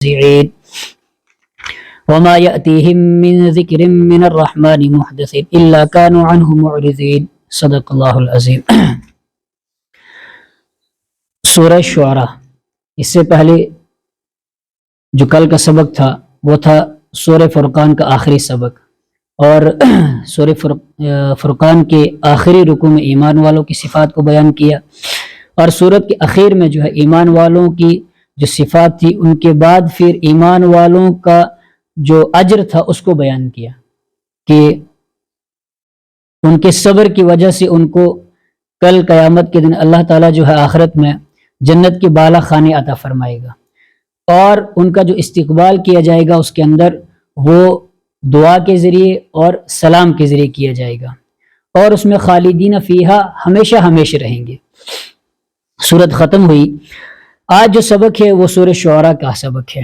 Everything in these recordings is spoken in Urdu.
المستهزئين وما يأتيهم من ذكر من الرحمن محدث إلا كانوا عنه معرضين صدق اللہ العظیم۔ سورہ شعراء، اس سے پہلے جو کل کا سبق تھا وہ تھا سورہ فرقان کا آخری سبق، اور سورہ فرقان کے آخری رکوع میں ایمان والوں کی صفات کو بیان کیا، اور سورت کے اخیر میں جو ہے ایمان والوں کی جو صفات تھی ان کے بعد پھر ایمان والوں کا جو اجر تھا اس کو بیان کیا کہ ان کے صبر کی وجہ سے ان کو کل قیامت کے دن اللہ تعالیٰ جو ہے آخرت میں جنت کے بالا خانے عطا فرمائے گا، اور ان کا جو استقبال کیا جائے گا اس کے اندر وہ دعا کے ذریعے اور سلام کے ذریعے کیا جائے گا، اور اس میں خالدین فیہا ہمیشہ ہمیشہ رہیں گے۔ سورت ختم ہوئی۔ آج جو سبق ہے وہ سورہ شعراء کا سبق ہے۔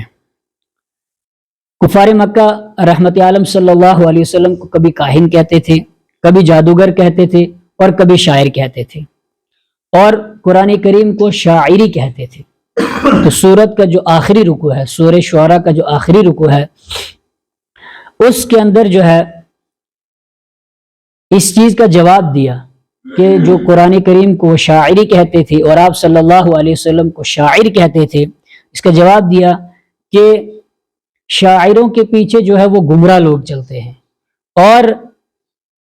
کفار مکہ رحمت عالم صلی اللہ علیہ وسلم کو کبھی کاہن کہتے تھے، کبھی جادوگر کہتے تھے، اور کبھی شاعر کہتے تھے، اور قرآن کریم کو شاعری کہتے تھے۔ تو سورت کا جو آخری رکوع ہے، سورہ شعراء کا جو آخری رکوع ہے، اس کے اندر جو ہے اس چیز کا جواب دیا کہ جو قرآن کریم کو شاعری کہتے تھے اور آپ صلی اللہ علیہ وسلم کو شاعر کہتے تھے، اس کا جواب دیا کہ شاعروں کے پیچھے جو ہے وہ گمراہ لوگ چلتے ہیں، اور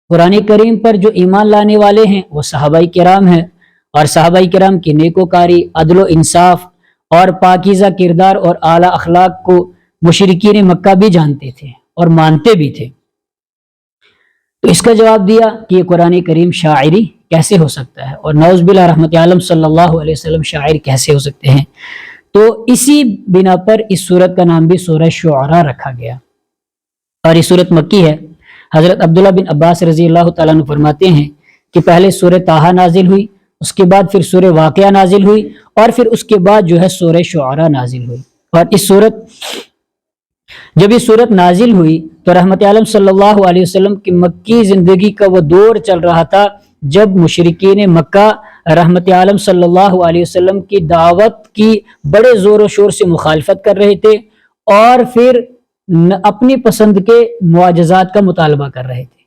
قرآن کریم پر جو ایمان لانے والے ہیں وہ صحابہ کرام ہیں، اور صحابہ کرام کی نیکوکاری، عدل و انصاف اور پاکیزہ کردار اور اعلیٰ اخلاق کو مشرکین مکہ بھی جانتے تھے اور مانتے بھی تھے۔ تو اس کا جواب دیا کہ یہ قرآن کریم شاعری کیسے ہو سکتا ہے، اور نعوذ باللہ رحمت عالم صلی اللہ علیہ وسلم شاعر کیسے ہو سکتے ہیں۔ تو اسی بنا پر اس سورت کا نام بھی سورہ شعراء رکھا گیا، اور یہ سورت مکی ہے۔ حضرت عبداللہ بن عباس رضی اللہ تعالیٰ عنہ فرماتے ہیں کہ پہلے سورہ طٰہٰ نازل ہوئی، اس کے بعد پھر سورہ واقعہ نازل ہوئی، اور پھر اس کے بعد جو ہے سورہ شعراء نازل ہوئی۔ اور جب یہ سورت نازل ہوئی تو رحمت عالم صلی اللہ علیہ وسلم کی مکی زندگی کا وہ دور چل رہا تھا جب مشرکین مکہ رحمت عالم صلی اللہ علیہ وسلم کی دعوت کی بڑے زور و شور سے مخالفت کر رہے تھے، اور پھر اپنی پسند کے معجزات کا مطالبہ کر رہے تھے۔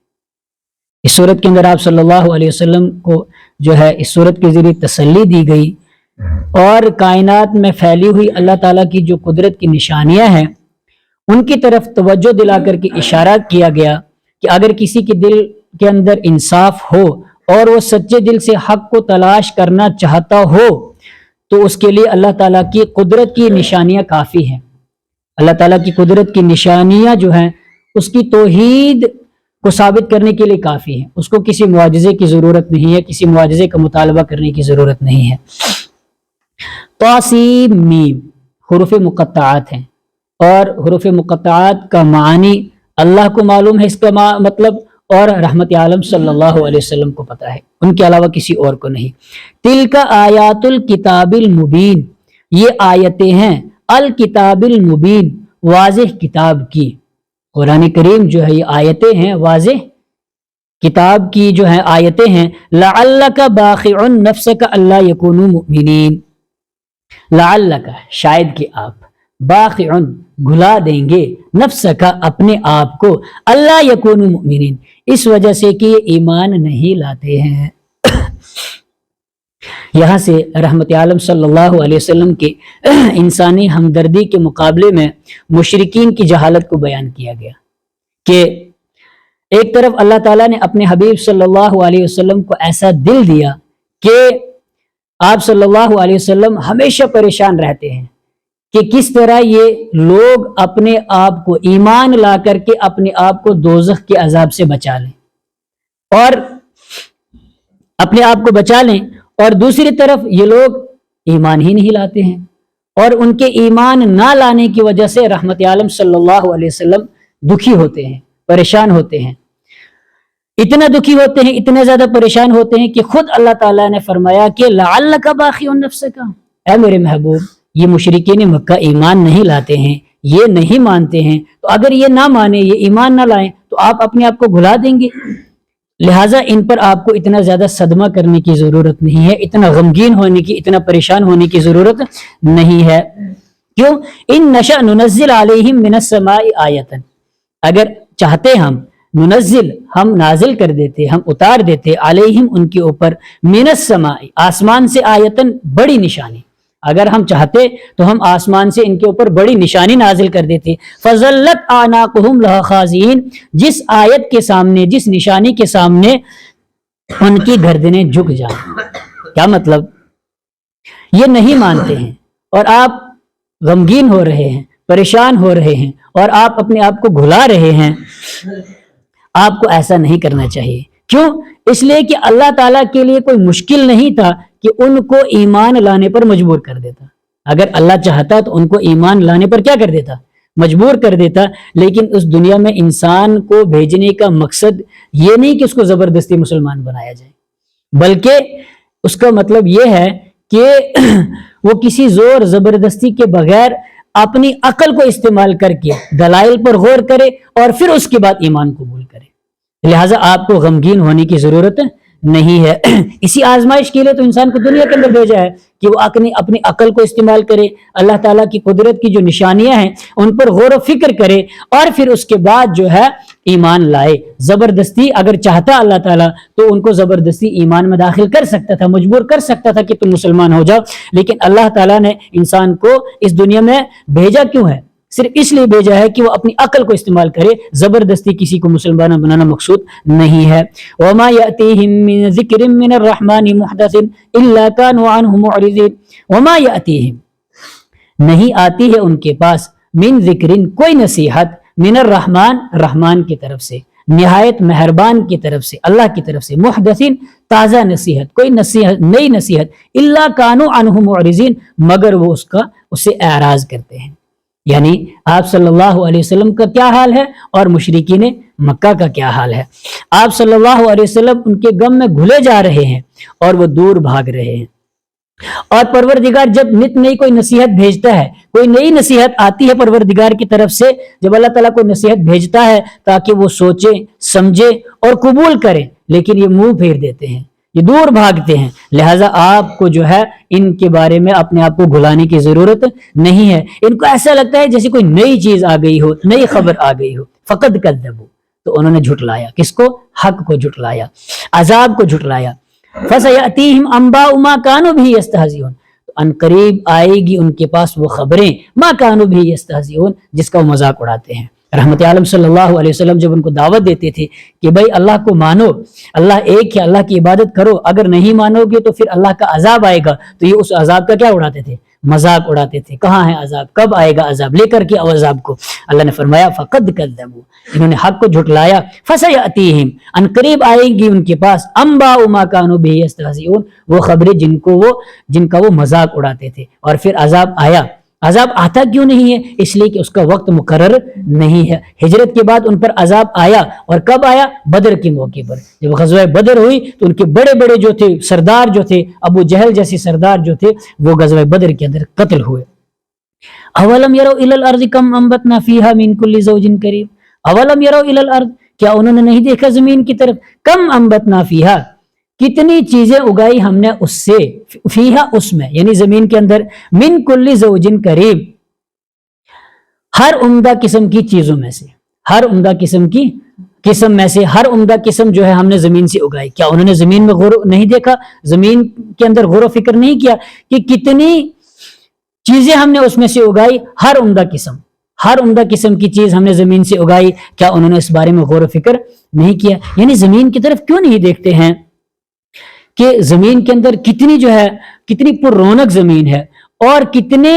اس صورت کے اندر آپ صلی اللہ علیہ وسلم کو جو ہے اس صورت کے ذریعے تسلی دی گئی، اور کائنات میں پھیلی ہوئی اللہ تعالیٰ کی جو قدرت کی نشانیاں ہیں ان کی طرف توجہ دلا کر کے اشارہ کیا گیا کہ اگر کسی کے دل کے اندر انصاف ہو اور وہ سچے دل سے حق کو تلاش کرنا چاہتا ہو تو اس کے لیے اللہ تعالیٰ کی قدرت کی نشانیاں کافی ہیں۔ اللہ تعالیٰ کی قدرت کی نشانیاں جو ہیں اس کی توحید کو ثابت کرنے کے لیے کافی ہیں، اس کو کسی معجزے کی ضرورت نہیں ہے، کسی معجزے کا مطالبہ کرنے کی ضرورت نہیں ہے۔ طاسیم میم حروف مقطعات ہیں، اور حروف مقطعات کا معنی اللہ کو معلوم ہے، اس کا مطلب، اور رحمت عالم صلی اللہ علیہ وسلم کو پتہ ہے، ان کے علاوہ کسی اور کو نہیں۔ تلک آیات الکتاب المبین، یہ آیتیں ہیں الکتاب المبین، واضح کتاب کی۔ قرآن کریم جو ہے یہ آیتیں ہیں واضح کتاب کی جو ہیں آیتیں ہیں۔ لعلک باخع نفسک الا یکونوا مؤمنین، لعلک شاید کہ آپ، باخع گھلا دیں گے، نفس کا اپنے آپ کو، اللہ یکونوا مؤمنین اس وجہ سے کہ یہ ایمان نہیں لاتے ہیں۔ یہاں سے رحمت عالم صلی اللہ علیہ وسلم کے انسانی ہمدردی کے مقابلے میں مشرکین کی جہالت کو بیان کیا گیا کہ ایک طرف اللہ تعالیٰ نے اپنے حبیب صلی اللہ علیہ وسلم کو ایسا دل دیا کہ آپ صلی اللہ علیہ وسلم ہمیشہ پریشان رہتے ہیں کہ کس طرح یہ لوگ اپنے آپ کو ایمان لا کر کے اپنے آپ کو دوزخ کے عذاب سے بچا لیں، اور اپنے آپ کو بچا لیں، اور دوسری طرف یہ لوگ ایمان ہی نہیں لاتے ہیں، اور ان کے ایمان نہ لانے کی وجہ سے رحمت عالم صلی اللہ علیہ وسلم دکھی ہوتے ہیں، پریشان ہوتے ہیں، اتنا دکھی ہوتے ہیں، اتنے زیادہ پریشان ہوتے ہیں کہ خود اللہ تعالیٰ نے فرمایا کہ لعلک باخع نفسک، اے میرے محبوب یہ مشرکین مکہ ایمان نہیں لاتے ہیں، یہ نہیں مانتے ہیں، تو اگر یہ نہ مانے، یہ ایمان نہ لائیں تو آپ اپنے آپ کو بھلا دیں گے، لہٰذا ان پر آپ کو اتنا زیادہ صدمہ کرنے کی ضرورت نہیں ہے، اتنا غمگین ہونے کی، اتنا پریشان ہونے کی ضرورت نہیں ہے، کیوں؟ ان نشأ ننزل علیہم من السماء آیۃ، اگر چاہتے ہم نازل کر دیتے، ہم اتار دیتے علیہم ان کے اوپر من السماء آسمان سے آیتن بڑی نشانی، اگر ہم چاہتے تو ہم آسمان سے ان کے اوپر بڑی نشانی نازل کر دیتے، فظلت اعناقہم لہا خاضعین، جس آیت کے سامنے، جس نشانی کے سامنے ان کی گردنیں جھک جائیں۔ کیا مطلب؟ یہ نہیں مانتے ہیں اور آپ غمگین ہو رہے ہیں، پریشان ہو رہے ہیں اور آپ اپنے آپ کو گھلا رہے ہیں، آپ کو ایسا نہیں کرنا چاہیے۔ کیوں؟ اس لیے کہ اللہ تعالیٰ کے لیے کوئی مشکل نہیں تھا کہ ان کو ایمان لانے پر مجبور کر دیتا، اگر اللہ چاہتا تو ان کو ایمان لانے پر کیا کر دیتا؟ مجبور کر دیتا، لیکن اس دنیا میں انسان کو بھیجنے کا مقصد یہ نہیں کہ اس کو زبردستی مسلمان بنایا جائے، بلکہ اس کا مطلب یہ ہے کہ وہ کسی زور زبردستی کے بغیر اپنی عقل کو استعمال کر کے دلائل پر غور کرے اور پھر اس کے بعد ایمان قبول کرے۔ لہٰذا آپ کو غمگین ہونے کی ضرورت نہیں ہے۔ اسی آزمائش کے لیے تو انسان کو دنیا کے اندر بھیجا ہے کہ وہ اپنی عقل کو استعمال کرے، اللہ تعالیٰ کی قدرت کی جو نشانیاں ہیں ان پر غور و فکر کرے اور پھر اس کے بعد جو ہے ایمان لائے۔ زبردستی اگر چاہتا اللہ تعالیٰ تو ان کو زبردستی ایمان میں داخل کر سکتا تھا، مجبور کر سکتا تھا کہ تم مسلمان ہو جاؤ، لیکن اللہ تعالیٰ نے انسان کو اس دنیا میں بھیجا کیوں ہے؟ صرف اس لیے بھیجا ہے کہ وہ اپنی عقل کو استعمال کرے، زبردستی کسی کو مسلمان بنانا مقصود نہیں ہے۔ وما يأتيهم من ذکر من الرحمن محدث الا كانوا عنه معرضين، وما يأتيهم نہیں آتی ہے ان کے پاس، من ذکر کوئی نصیحت، من الرحمن رحمان کی طرف سے، نہایت مہربان کی طرف سے، اللہ کی طرف سے، محدثین تازہ نصیحت، کوئی نصیحت، نئی نصیحت، الا كانوا عنه معرضين مگر وہ اس سے اعراض کرتے ہیں۔ یعنی آپ صلی اللہ علیہ وسلم کا کیا حال ہے اور مشرکین مکہ کا کیا حال ہے؟ آپ صلی اللہ علیہ وسلم ان کے غم میں گھلے جا رہے ہیں اور وہ دور بھاگ رہے ہیں، اور پروردگار جب نت نئی کوئی نصیحت بھیجتا ہے، کوئی نئی نصیحت آتی ہے پروردگار کی طرف سے، جب اللہ تعالیٰ کوئی نصیحت بھیجتا ہے تاکہ وہ سوچے سمجھے اور قبول کرے، لیکن یہ منہ پھیر دیتے ہیں، یہ دور بھاگتے ہیں۔ لہٰذا آپ کو جو ہے ان کے بارے میں اپنے آپ کو گھلانے کی ضرورت نہیں ہے۔ ان کو ایسا لگتا ہے جیسے کوئی نئی چیز آ گئی ہو، نئی خبر آ گئی ہو۔ فقد کذبوا، تو انہوں نے جھٹلایا، کس کو؟ حق کو جھٹلایا، عذاب کو جھٹلایا۔ فسیأتیہم انباء ما کانوا بہ یستہزئون، ان قریب آئے گی ان کے پاس وہ خبریں، ما کانوا بہ یستہزئون، جس کا وہ مذاق اڑاتے ہیں۔ رحمت عالم صلی اللہ علیہ وسلم جب ان کو دعوت دیتے تھے کہ بھائی اللہ کو مانو، اللہ ایک ہے، اللہ کی عبادت کرو، اگر نہیں مانو گے تو پھر اللہ کا عذاب آئے گا، تو یہ اس عذاب کا کیا اڑاتے تھے؟ مذاق اڑاتے تھے۔ کہاں ہے عذاب؟ کب آئے گا عذاب؟ لے کر کے عذاب کو۔ اللہ نے فرمایا فقد کذبوا، انہوں نے حق کو جھٹلایا۔ فسیأتیہم، ان قریب آئے گی ان کے پاس، انباء ما کانوا بہ یستہزئون، وہ خبریں جن کا وہ مذاق اڑاتے تھے۔ اور پھر عذاب آیا۔ عذاب آتا کیوں نہیں ہے؟ اس لیے کہ اس کا وقت مقرر نہیں ہے۔ ہجرت کے بعد ان پر عذاب آیا، اور کب آیا؟ بدر کے موقع پر، جب غزوہ بدر ہوئی تو ان کے بڑے بڑے جو تھے سردار، جو تھے ابو جہل جیسے سردار جو تھے، وہ غزوہ بدر کے اندر قتل ہوئے۔ اولم یروا الی الارض کم انبتنا فیہا من کل زوج کریم، اولم یروا الی الارض، کیا انہوں نے نہیں دیکھا زمین کی طرف؟ کم انبتنا فیہا، کتنی چیزیں اگائی ہم نے اس سے، فیہا اس میں، یعنی زمین کے اندر، من کل زوج کریم، ہر عمدہ قسم کی چیزوں میں سے، ہر عمدہ قسم میں سے، ہر عمدہ قسم جو ہے ہم نے زمین سے اگائی۔ کیا انہوں نے زمین میں غور نہیں دیکھا، زمین کے اندر غور و فکر نہیں کیا کہ کتنی چیزیں ہم نے اس میں سے اگائی؟ ہر عمدہ قسم کی چیز ہم نے زمین سے اگائی، کیا انہوں نے اس بارے میں غور و فکر نہیں کیا؟ یعنی زمین کی طرف کیوں نہیں دیکھتے ہیں کہ زمین کے اندر کتنی پر رونق زمین ہے، اور کتنے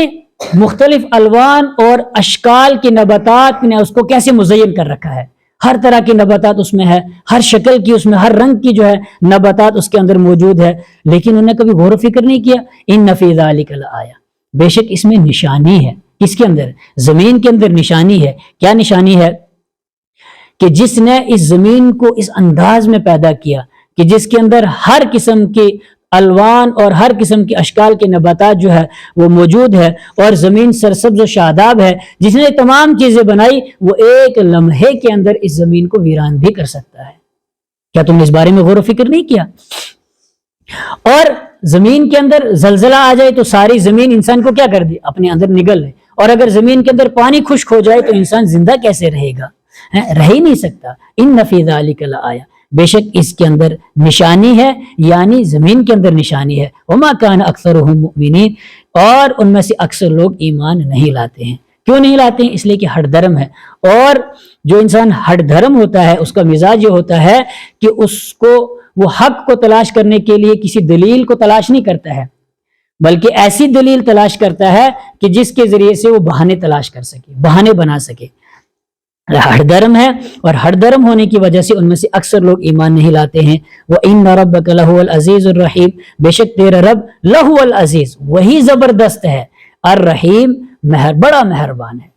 مختلف الوان اور اشکال کے نباتات نے اس کو کیسے مزین کر رکھا ہے۔ ہر طرح کی نباتات اس میں ہے، ہر شکل کی اس میں، ہر رنگ کی جو ہے نباتات اس کے اندر موجود ہے، لیکن انہوں نے کبھی غور و فکر نہیں کیا۔ ان فی ذلک لآیہ، بے شک اس میں نشانی ہے۔ کس کے اندر؟ زمین کے اندر نشانی ہے۔ کیا نشانی ہے؟ کہ جس نے اس زمین کو اس انداز میں پیدا کیا کہ جس کے اندر ہر قسم کے الوان اور ہر قسم کے اشکال کے نباتات جو ہے وہ موجود ہے، اور زمین سرسبز و شاداب ہے، جس نے تمام چیزیں بنائی، وہ ایک لمحے کے اندر اس زمین کو ویران بھی کر سکتا ہے۔ کیا تم نے اس بارے میں غور و فکر نہیں کیا؟ اور زمین کے اندر زلزلہ آ جائے تو ساری زمین انسان کو کیا کر دے؟ اپنے اندر نگل لے، اور اگر زمین کے اندر پانی خشک ہو جائے تو انسان زندہ کیسے رہے گا؟ رہ ہی نہیں سکتا. ان فی ذلک لآیہ، بے شک اس کے اندر نشانی ہے، یعنی زمین کے اندر نشانی ہے. وما کان اکثرهم مؤمنین، اور ان میں سے اکثر لوگ ایمان نہیں لاتے ہیں. کیوں نہیں لاتے ہیں؟ اس لیے کہ ہٹ دھرم ہے. اور جو انسان ہٹ دھرم ہوتا ہے اس کا مزاج یہ ہوتا ہے کہ اس کو وہ حق کو تلاش کرنے کے لیے کسی دلیل کو تلاش نہیں کرتا ہے، بلکہ ایسی دلیل تلاش کرتا ہے کہ جس کے ذریعے سے وہ بہانے تلاش کر سکے، بہانے بنا سکے. ہر دھرم ہے، اور ہر دھرم ہونے کی وجہ سے ان میں سے اکثر لوگ ایمان نہیں لاتے ہیں. وَإِنَّ رَبَّكَ لَهُوَ الْعَزِيزُ الرَّحِيمُ، بے شک تیرا رب لَهُوَ الْعَزِيزُ، وہی زبردست ہے، الرحیم بڑا مہربان ہے،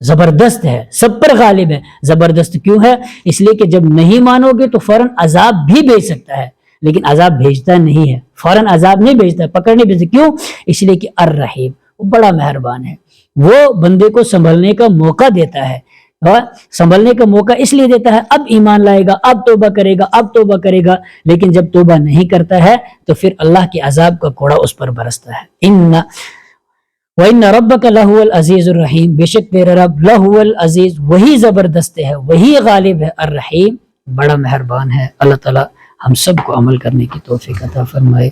زبردست ہے، سب پر غالب ہے. زبردست کیوں ہے؟ اس لیے کہ جب نہیں مانو گے تو فوراً عذاب بھی بھیج سکتا ہے، لیکن عذاب بھیجتا نہیں ہے، فوراً عذاب نہیں بھیجتا ہے، پکڑ نہیں بھیجتا. کیوں؟ اس لیے کہ الرحیم، وہ بڑا مہربان ہے. وہ بندے کو سنبھلنے کا موقع دیتا ہے، اور سنبھلنے کا موقع اس لیے دیتا ہے اب ایمان لائے گا، اب توبہ کرے گا، اب توبہ کرے گا. لیکن جب توبہ نہیں کرتا ہے تو پھر اللہ کے عذاب کا کوڑا اس پر برستا ہے. وَإِنَّ رَبَّكَ لَهُوَ الْعَزِيزُ الرَّحِيمُ، بے شک تیرا رب لَهُوَ الْعَزِيزُ، وہی زبردست ہے، وہی غالب ہے، الرحیم بڑا مہربان ہے. اللہ تعالی ہم سب کو عمل کرنے کی توفیق عطا فرمائے.